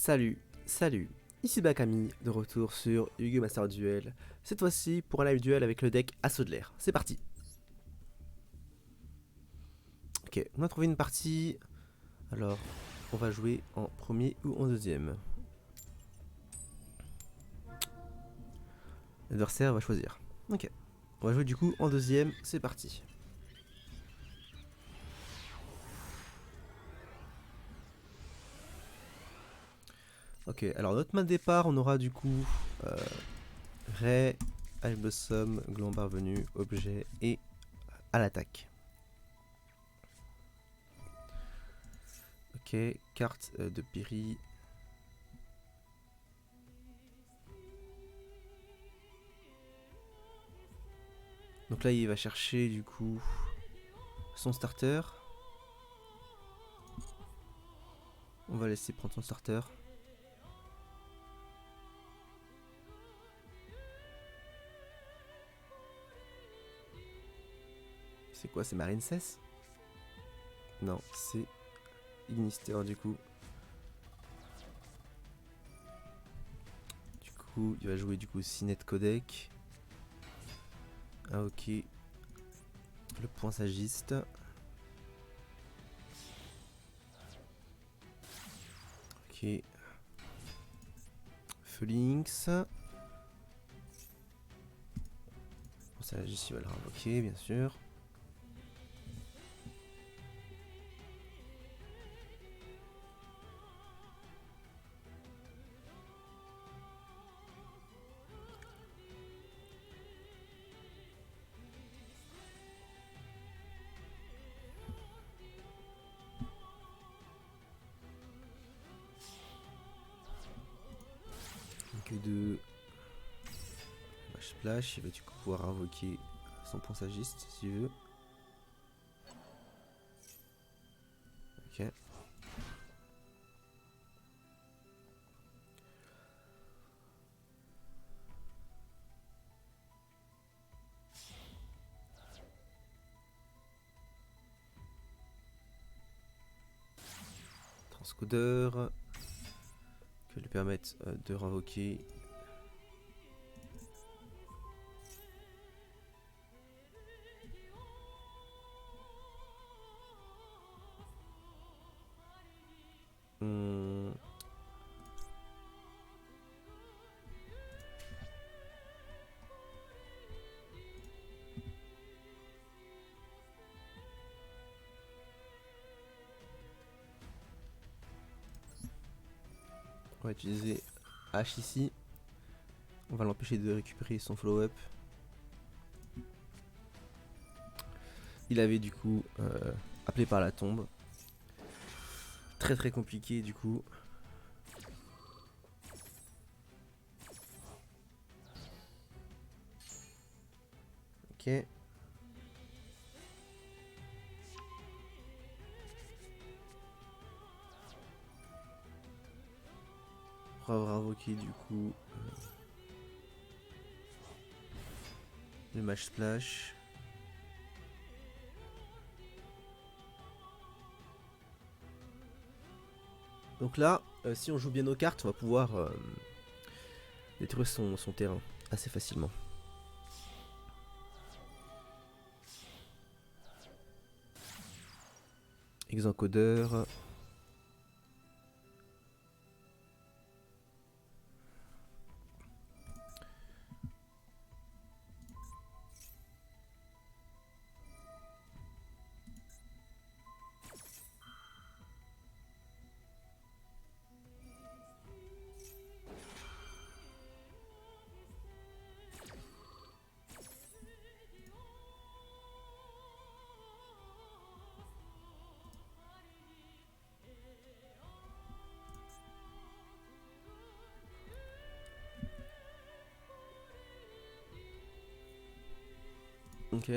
Salut, ici Bakami, de retour sur Yu-Gi-Oh! Master Duel, cette fois-ci pour un live duel avec le deck Assaut de l'air. C'est parti. Ok, on a trouvé une partie, alors on va jouer en premier ou en deuxième. L'adversaire va choisir. Ok, on va jouer du coup en deuxième, c'est parti. Ok, alors notre main de départ, on aura du coup Ray, Ice Blossom, Gland Parvenu, Objet et à l'attaque. Ok, carte de Piri. Donc là il va chercher du coup son starter. On va laisser prendre son starter. C'est quoi, c'est Marine Cess? Non, c'est Ignister du coup. Du coup, il va jouer du coup Cinet Codec. Ah ok. Le point sagiste. Ok. Phoenix. Point sagiste, il va le réinvoquer bien sûr. Que de splash, il va du coup pouvoir invoquer son point sagiste s'il veut. Ok. Transcodeur qui lui permettre de réinvoquer. Hmm. On va utiliser H ici. On va l'empêcher de récupérer son follow-up. Il avait du coup appelé par la tombe. Très compliqué du coup. Ok. On va avoir invoqué du coup le match splash. Donc là, si on joue bien nos cartes, on va pouvoir détruire son terrain assez facilement. Exencodeur. Ok.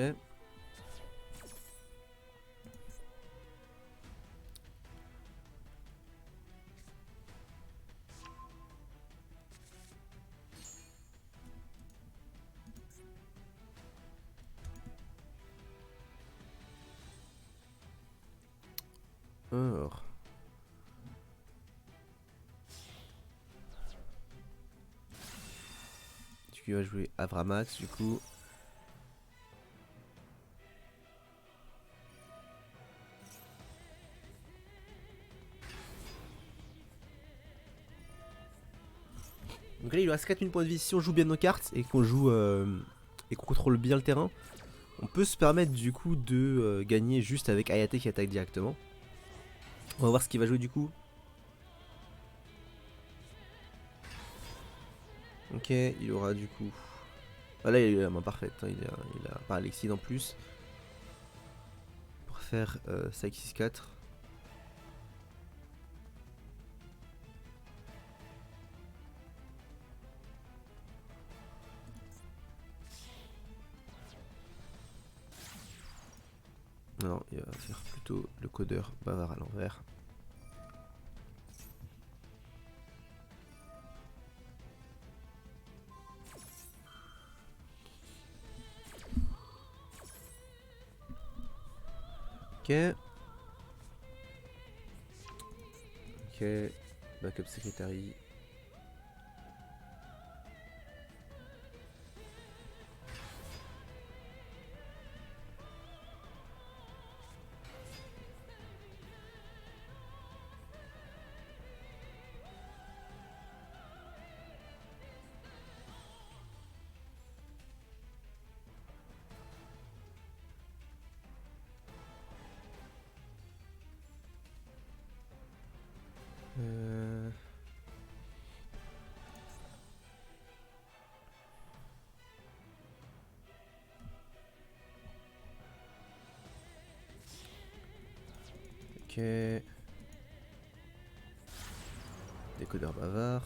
Alors. qu'il va jouer Avramax du coup. Donc là il lui reste 4000 points de vie. Si on joue bien nos cartes et qu'on joue et qu'on contrôle bien le terrain, on peut se permettre du coup de gagner juste avec Hayate qui attaque directement. On va voir ce qu'il va jouer du coup. Ok, il aura du coup... Ah là il a la main parfaite, hein. Il a pas Alexis en plus. Pour faire 5-6-4. Non, il va faire plutôt le codeur bavard à l'envers. Ok. Ok. Backup secretary. Ok. Décodeur bavard.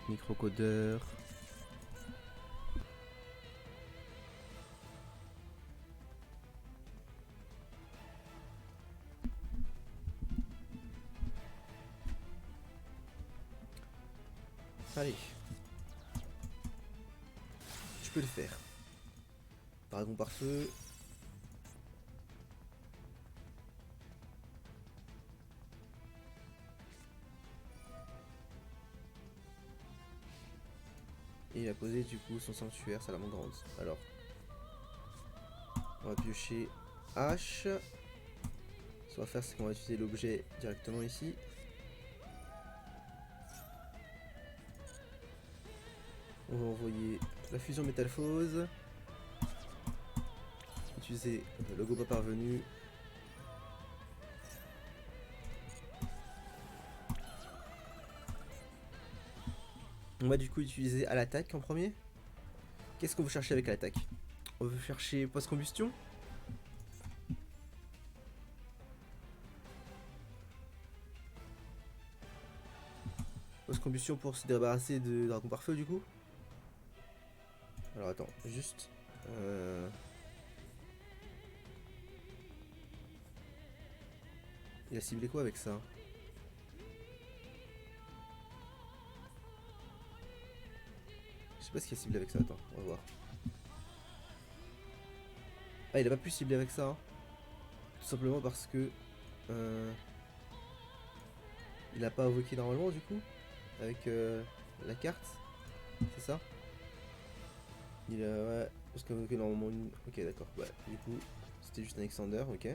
Microcodeur. Allez. Je peux le faire. Dragon par feu. Et il a posé du coup son sanctuaire salamandre. Alors. On va piocher H. Ce qu'on va faire, c'est qu'on va utiliser l'objet directement ici. On va envoyer la fusion métalphose. Utiliser le logo pas parvenu. On va du coup utiliser à l'attaque en premier. Qu'est-ce qu'on veut chercher avec l'attaque? On veut chercher post-combustion. Post-combustion pour se débarrasser de dragon par feu du coup. Alors attends, juste... Il a ciblé quoi avec ça? Je sais pas ce qu'il a ciblé avec ça, attends, on va voir. Ah, il a pas pu cibler avec ça, hein. Tout simplement parce que... il a pas invoqué normalement du coup. Avec la carte. C'est ça? Il a... Ouais, parce qu'il a invoqué normalement une... Ok, d'accord, ouais, du coup, c'était juste un Alexander, ok.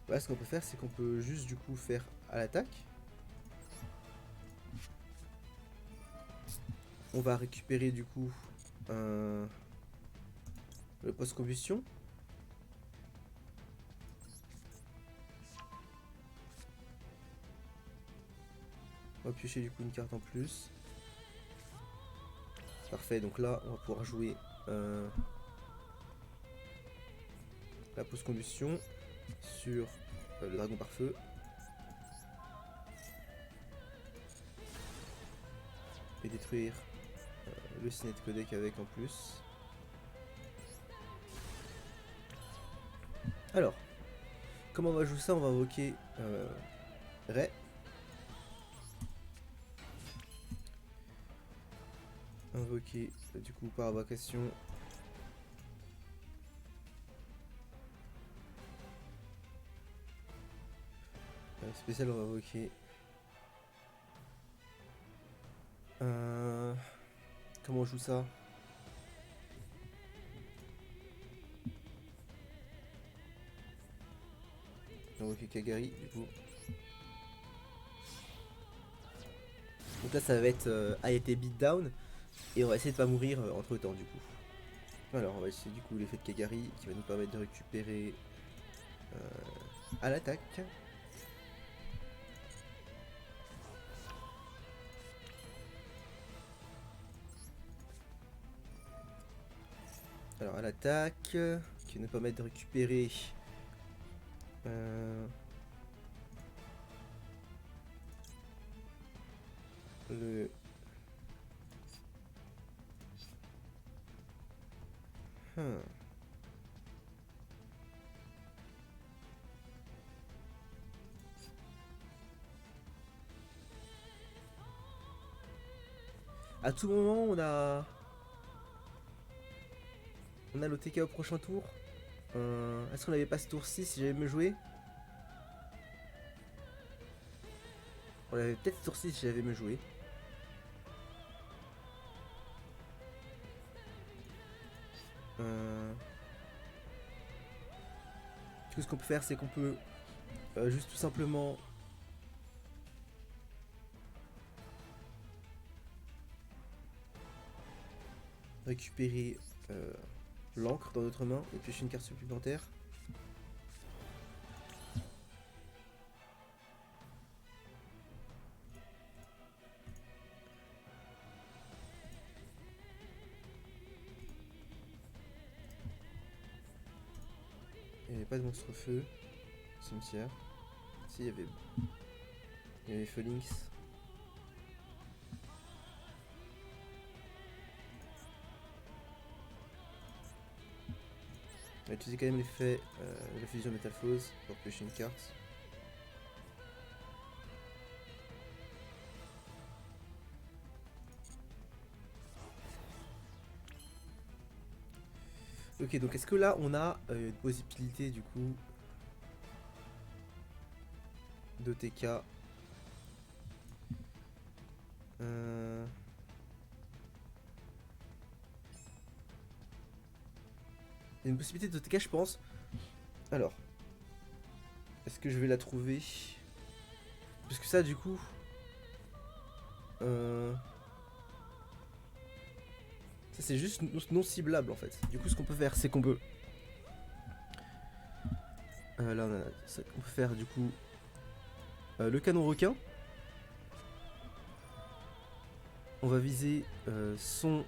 Ouais, ce qu'on peut faire, c'est qu'on peut juste du coup faire à l'attaque. On va récupérer du coup le post-combustion. On va piocher du coup une carte en plus. Parfait, donc là on va pouvoir jouer la post-combustion sur le dragon par feu. Et détruire le ciné de codec avec en plus. Alors, comment on va jouer ça? On va invoquer Ray. invoquer du coup par invocation. Spécial, on va invoquer. Comment on joue ça? On va invoquer Kagari du coup. Donc là ça va être Hayate Beatdown. Et on va essayer de pas mourir entre temps du coup. Alors on va essayer du coup l'effet de Kagari qui va nous permettre de récupérer à l'attaque. Alors à l'attaque, qui va nous permettre de récupérer le... À tout moment on a l'OTK au prochain tour. Est-ce qu'on avait pas ce tour-ci si j'avais me joué? On avait peut-être ce tour-ci si j'avais me joué. Du coup ce qu'on peut faire c'est qu'on peut juste tout simplement récupérer l'encre dans notre main et piocher une carte supplémentaire. Il n'y avait pas de monstre feu. Cimetière. Si, il y avait Phoenix. On va utiliser quand même l'effet de la fusion métamorphose pour piocher une carte. Ok, donc est-ce que là on a une possibilité du coup de TK Il y a une possibilité de TK je pense. Alors, est-ce que je vais la trouver? Parce que ça du coup... Ça c'est juste non ciblable en fait. Du coup ce qu'on peut faire c'est qu'on peut... là on peut faire du coup le canon requin. On va viser son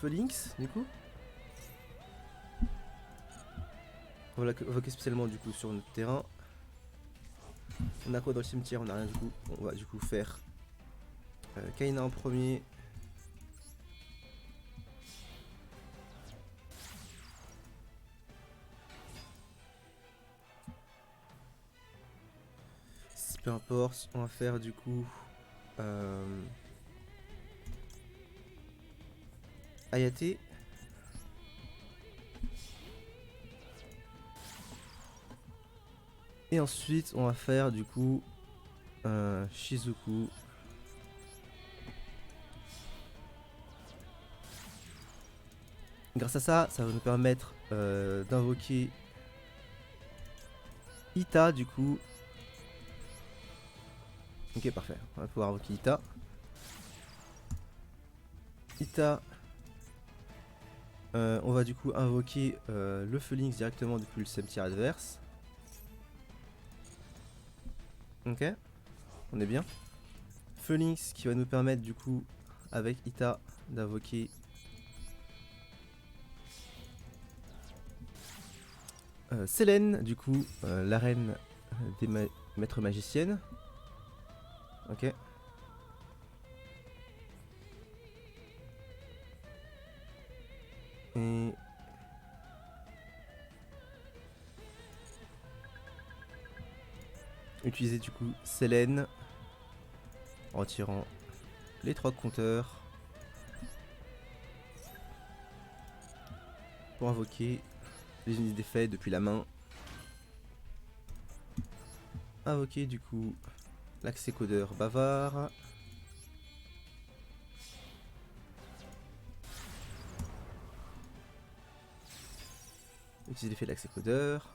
Phoenix du coup. On va l'invoquer spécialement du coup sur notre terrain. On a quoi dans le cimetière? On a rien du coup. On va du coup faire Kaina en premier. Peu importe, on va faire du coup Hayate. Et ensuite on va faire du coup Shizuku. Grâce à ça, ça va nous permettre d'invoquer Ita du coup. Ok, parfait. On va pouvoir invoquer Ita. Ita. On va du coup invoquer le Phoenix directement depuis le cimetière adverse. Ok, on est bien. Phoenix qui va nous permettre du coup avec Ita d'invoquer Selene, du coup la reine des maîtres magiciennes. Ok. Et utiliser du coup Selene en tirant les 3 compteurs. pour invoquer les unités d'effet depuis la main. Invoquer du coup l'accès codeur bavard. Utiliser l'effet de l'accès codeur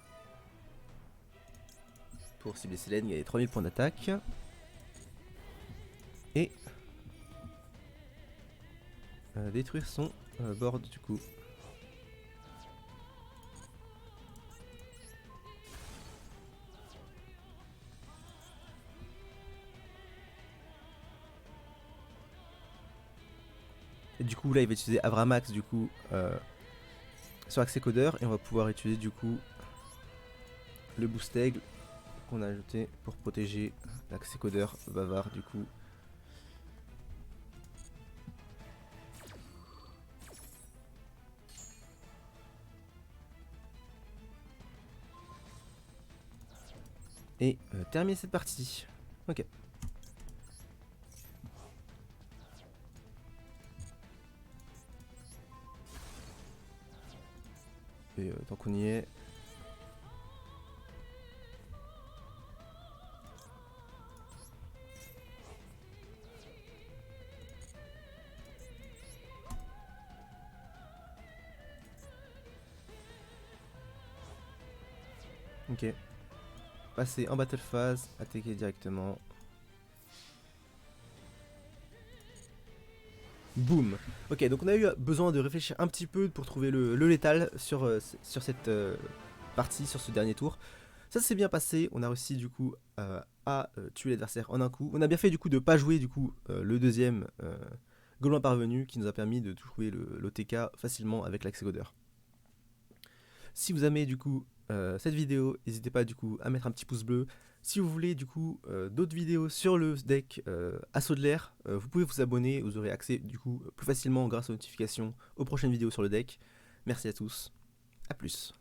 pour cibler Selene, gagner 3000 points d'attaque. Et détruire son board du coup. Et du coup là il va utiliser Avramax du coup sur accès codeur et on va pouvoir utiliser du coup le boost aigle qu'on a ajouté pour protéger l'accès codeur bavard du coup. Et terminer cette partie. Ok. Et tant qu'on y est. Ok. Passer en battle phase, attaquer directement. Boum. Ok, donc on a eu besoin de réfléchir un petit peu pour trouver le létal sur cette partie, sur ce dernier tour. Ça s'est bien passé, on a réussi du coup à tuer l'adversaire en un coup. On a bien fait du coup de pas jouer du coup le deuxième Gaulois parvenu qui nous a permis de trouver l'OTK facilement avec l'accès codeur. Si vous aimez du coup cette vidéo, n'hésitez pas du coup à mettre un petit pouce bleu. Si vous voulez du coup d'autres vidéos sur le deck Assaut de l'air, vous pouvez vous abonner, vous aurez accès du coup plus facilement grâce aux notifications aux prochaines vidéos sur le deck. Merci à tous, à plus.